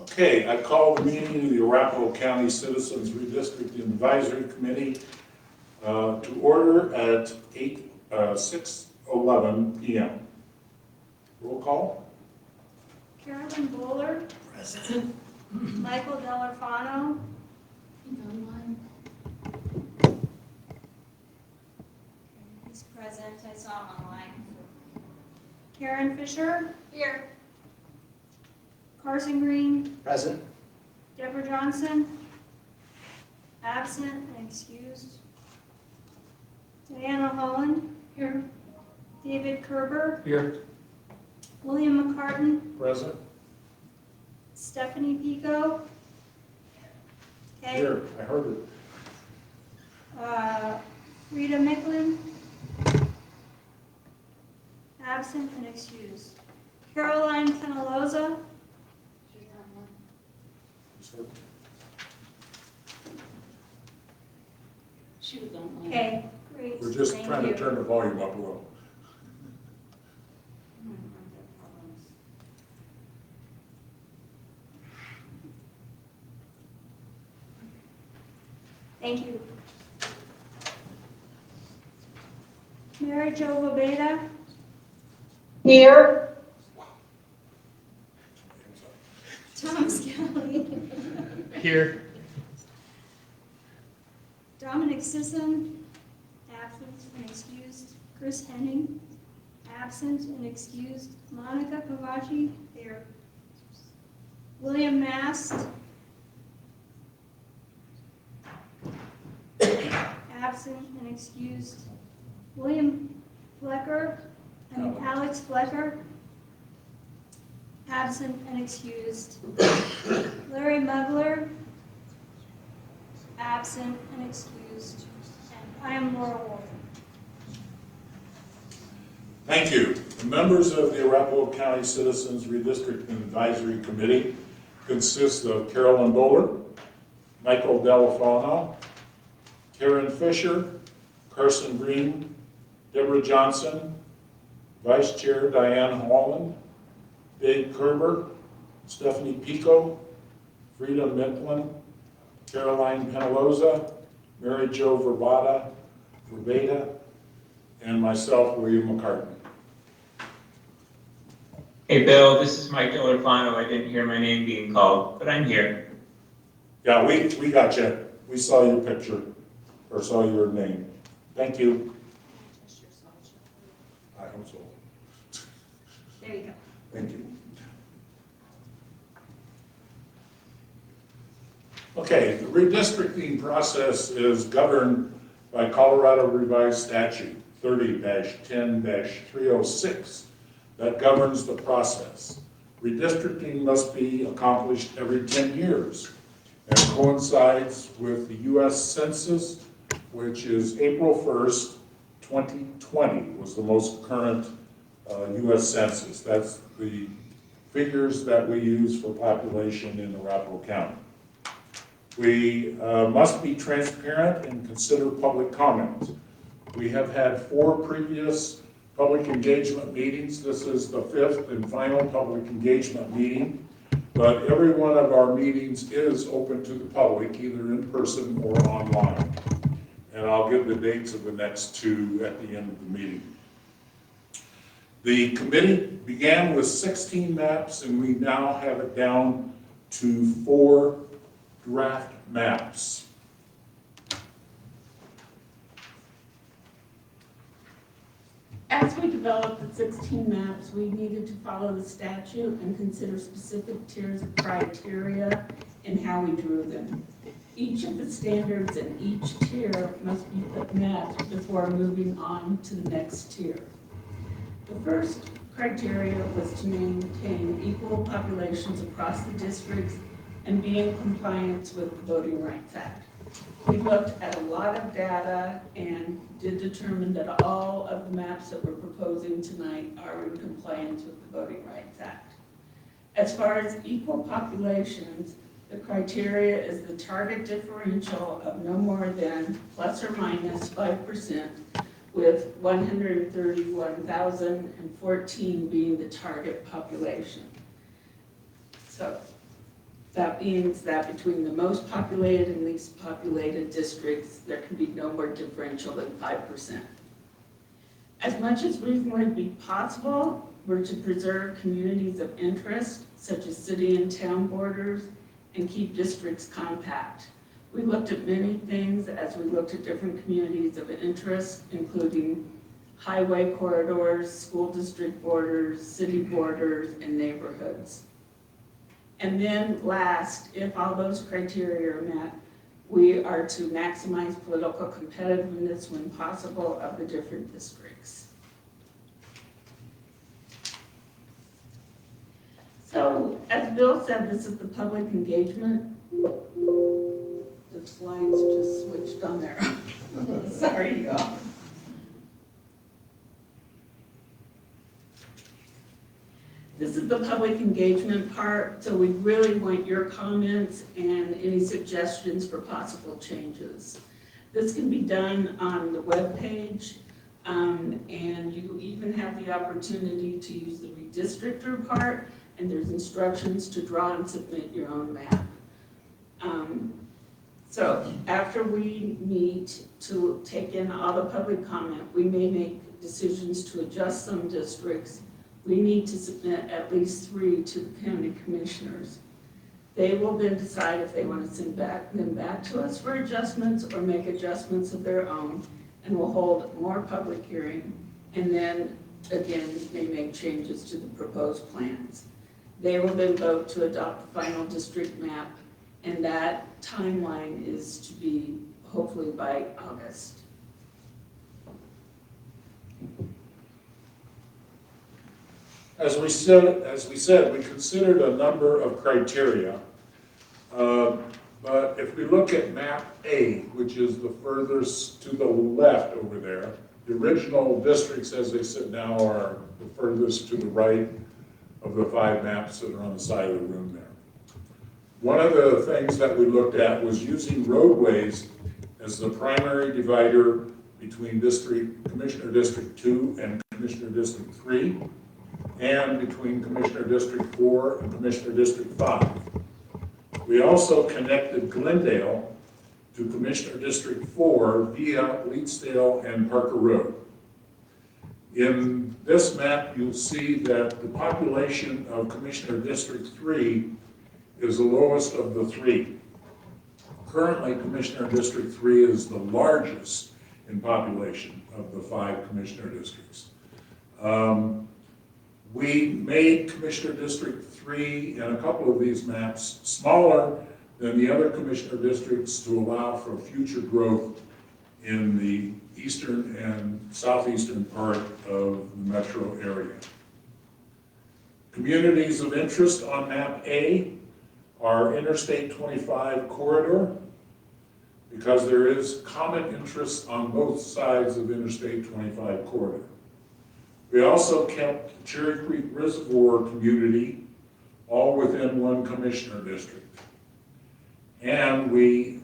Okay, I call the meeting of the Arapahoe County Citizens Redistricting Advisory Committee to order at 6:11 p.m. Roll call. Carolyn Bowler. Present. Michael Delorfano. He's present. I saw him online. Karen Fisher. Here. Carson Green. Present. Deborah Johnson. Absent and excused. Diana Holland. Here. David Kerber. Here. William McCartan. Present. Stephanie Pico. Okay. Here, I heard it. Rita Micklin. Absent and excused. Caroline Penaloza. She was online. Okay, great. We're just Thank trying you. to turn the volume up a little. Thank you. Mary Jo Vobeda. Here. Tom Skelly. Here. Dominic Sisson. Absent and excused. Chris Henning. Absent and excused. Monica Cavachi. Here. William Mast. Absent and excused. William Alex Flecker. Absent and excused. Larry Mugler. Absent and excused. And I am Laura Wolf. Thank you. The members of the Arapahoe County Citizens Redistricting Advisory Committee consist of Carolyn Bowler, Michael Delafano, Karen Fisher, Carson Green, Deborah Johnson, Vice Chair Diane Holland, Dave Kerber, Stephanie Pico, Frida Micklin, Caroline Penaloza, Mary Jo Verbata, and myself, William McCartan. Hey Bill, this is Mike Delorfano. I didn't hear my name being called, but I'm here. Yeah, we got you. We saw your picture, or saw your name. Thank you. I hope so. There you go. Thank you. Okay, the redistricting process is governed by Colorado Revised Statute 30-10-306 that governs the process. Redistricting must be accomplished every 10 years and coincides with the U.S. Census, which is April 1st, 2020 was the most current U.S. Census. That's the figures that we use for population in Arapahoe County. We must be transparent and consider public comment. We have had 4 previous public engagement meetings. This is the 5th and final public engagement meeting, but every one of our meetings is open to the public, either in person or online. And I'll give the dates of the next 2 at the end of the meeting. The committee began with 16 maps, and we now have it down to 4 draft maps. As we developed the 16 maps, we needed to follow the statute and consider specific tiers of criteria and how we drew them. Each of the standards in each tier must be met before moving on to the next tier. The first criteria was to maintain equal populations across the districts and be in compliance with the Voting Rights Act. We looked at a lot of data and did determine that all of the maps that we're proposing tonight are in compliance with the Voting Rights Act. As far as equal populations, the criteria is the target differential of no more than plus or minus 5%, with 131,014 being the target population. So that means that between the most populated and least populated districts, there can be no more differential than 5%. As much as reasonably be possible, we're to preserve communities of interest, such as city and town borders, and keep districts compact. We looked at many things as we looked at different communities of interest, including highway corridors, school district borders, city borders, and neighborhoods. And then last, if all those criteria are met, we are to maximize political competitiveness when possible of the different districts. So, as Bill said, this is the public engagement. The slides just switched on there. Sorry, y'all. This is the public engagement part, so we really want your comments and any suggestions for possible changes. This can be done on the webpage, and you even have the opportunity to use the redistrictor part, and there's instructions to draw and submit your own map. So after we meet to take in all the public comment, we may make decisions to adjust some districts. We need to submit at least 3 to the county commissioners. They will then decide if they want to send them back to us for adjustments or make adjustments of their own, and we'll hold more public hearing, and then again may make changes to the proposed plans. They will then vote to adopt the final district map, and that timeline is to be hopefully by August. As we said, we considered a number of criteria. But if we look at map A, which is the furthest to the left over there, the original districts as they sit now are the furthest to the right of the 5 maps that are on the side of the room there. One of the things that we looked at was using roadways as the primary divider between Commissioner District 2 and Commissioner District 3, and between Commissioner District 4 and Commissioner District 5. We also connected Glendale to Commissioner District 4 via Leetsdale and Parker Road. In this map, you'll see that the population of Commissioner District 3 is the lowest of the 3. Currently, Commissioner District 3 is the largest in population of the 5 commissioner districts. We made Commissioner District 3 and a couple of these maps smaller than the other commissioner districts to allow for future growth in the eastern and southeastern part of the metro area. Communities of interest on map A are Interstate 25 corridor, because there is common interest on both sides of Interstate 25 corridor. We also kept Cherry Creek Reservoir community all within 1 commissioner district. And we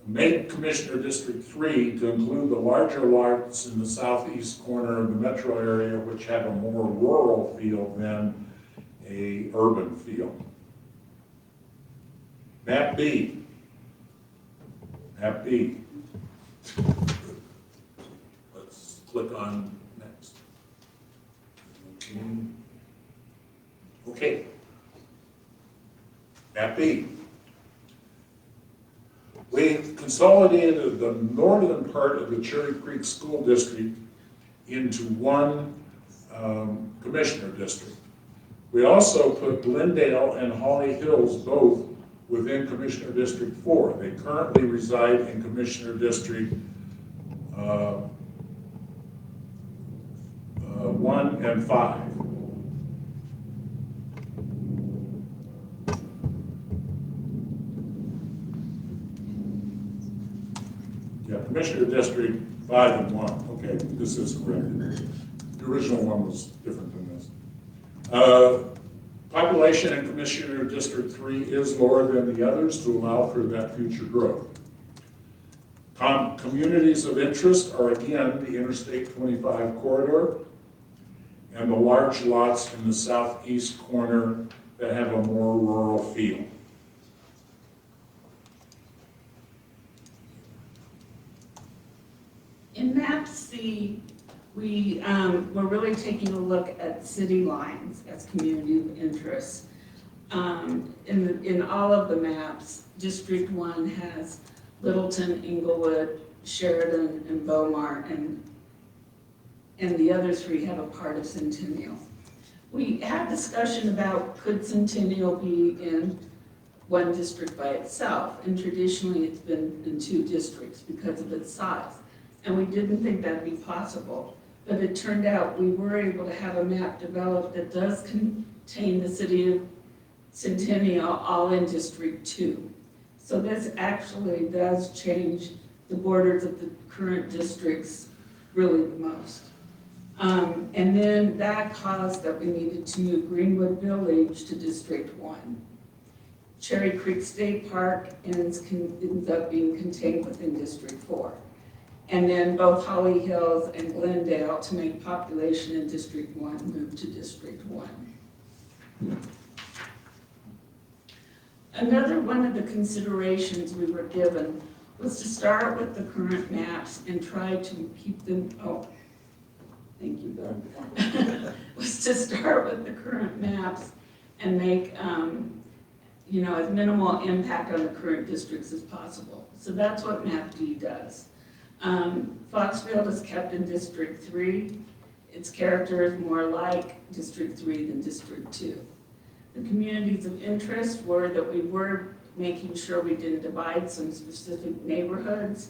made Commissioner District 3 to include the larger lots in the southeast corner of the metro area, which have a more rural feel than a urban feel. Map B. Map B. Let's click on next. Okay. Map B. We've consolidated the northern part of the Cherry Creek School District into 1 commissioner district. We also put Glendale and Holly Hills both within Commissioner District 4. They currently reside in Commissioner District 1 and 5. Yeah, Commissioner District 5 and 1. Okay, this is correct. The original one was different than this. Population in Commissioner District 3 is lower than the others to allow for that future growth. Communities of interest are again the Interstate 25 corridor and the large lots in the southeast corner that have a more rural feel. In map C, we're really taking a look at city lines as community of interest. In all of the maps, District 1 has Littleton, Inglewood, Sheridan, and Beaumont, and the other three have a part of Centennial. We had discussion about could Centennial be in one district by itself, and traditionally it's been in two districts because of its size. And we didn't think that'd be possible, but it turned out we were able to have a map developed that does contain the city of Centennial all in District 2. So this actually does change the borders of the current districts really the most. And then that caused that we needed to move Greenwood Village to District 1. Cherry Creek State Park ends up being contained within District 4. And then both Holly Hills and Glendale, to make population in District 1, moved to District 1. Another one of the considerations we were given was to start with the current maps and try to keep them, thank you, Doug. Was to start with the current maps and make, as minimal impact on the current districts as possible. So that's what map D does. Foxfield is kept in District 3. Its character is more like District 3 than District 2. The communities of interest were that we were making sure we didn't divide some specific neighborhoods,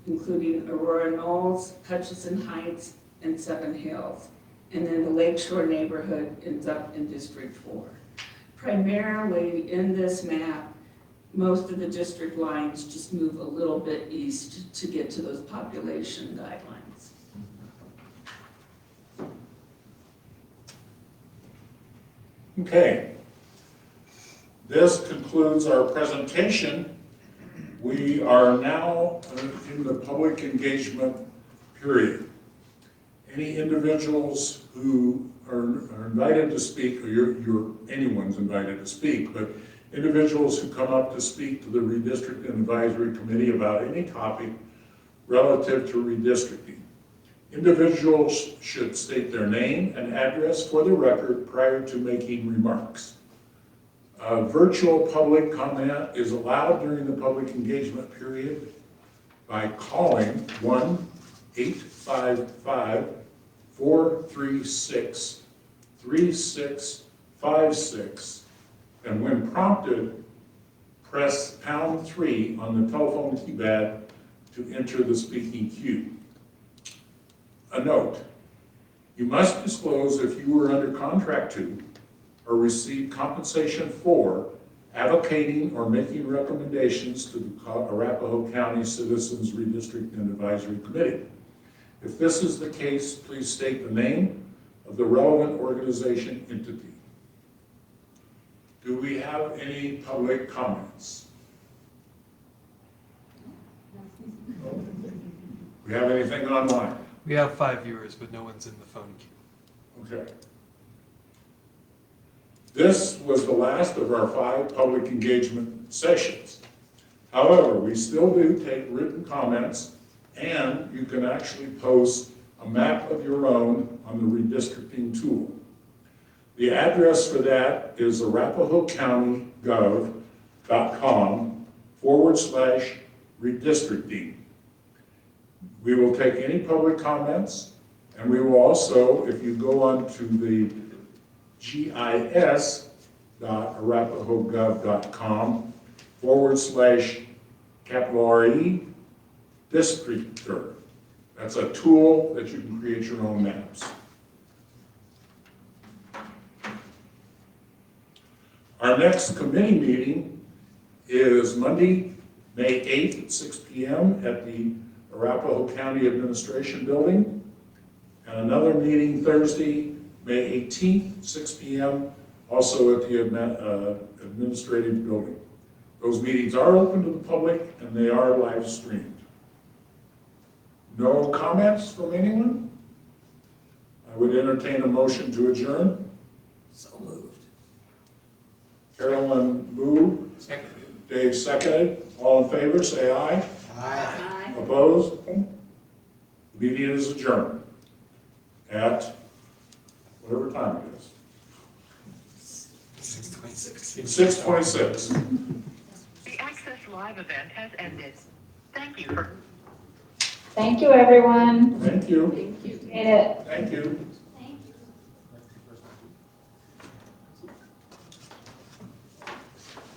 including Aurora Knolls, Hutchison Heights, and Seven Hills. And then the Lakeshore neighborhood ends up in District 4. Primarily in this map, most of the district lines just move a little bit east to get to those population guidelines. Okay. This concludes our presentation. We are now in the public engagement period. Any individuals who are invited to speak, or anyone's invited to speak, but individuals who come up to speak to the Redistricting Advisory Committee about any topic relative to redistricting. Individuals should state their name and address for the record prior to making remarks. Virtual public comment is allowed during the public engagement period by calling 1-855-436-3656, and when prompted, press #3 on the telephone keypad to enter the speaking queue. A note, you must disclose if you were under contract to or receive compensation for advocating or making recommendations to the Arapahoe County Citizens Redistricting Advisory Committee. If this is the case, please state the name of the relevant organization entity. Do we have any public comments? We have anything online? We have 5 viewers, but no one's in the phone queue. Okay. This was the last of our 5 public engagement sessions. However, we still do take written comments, and you can actually post a map of your own on the redistricting tool. The address for that is arapahoecounty.gov/redistricting. We will take any public comments, and we will also, if you go on to the gis.arapahoegov.com/RE districtor. That's a tool that you can create your own maps. Our next committee meeting is Monday, May 8th at 6 p.m. at the Arapahoe County Administration Building, and another meeting Thursday, May 18th, 6 p.m., also at the Administrative Building. Those meetings are open to the public and they are live streamed. No comments from anyone? I would entertain a motion to adjourn. So moved. Carolyn moved, Second. Dave seconded. All in favor, say aye. Aye. Opposed? Meeting is adjourned at whatever time it is. 6:26. 6:26. The Access Live event has ended. Thank you for Thank you, everyone. Thank you. Thank you. Made it. Thank you.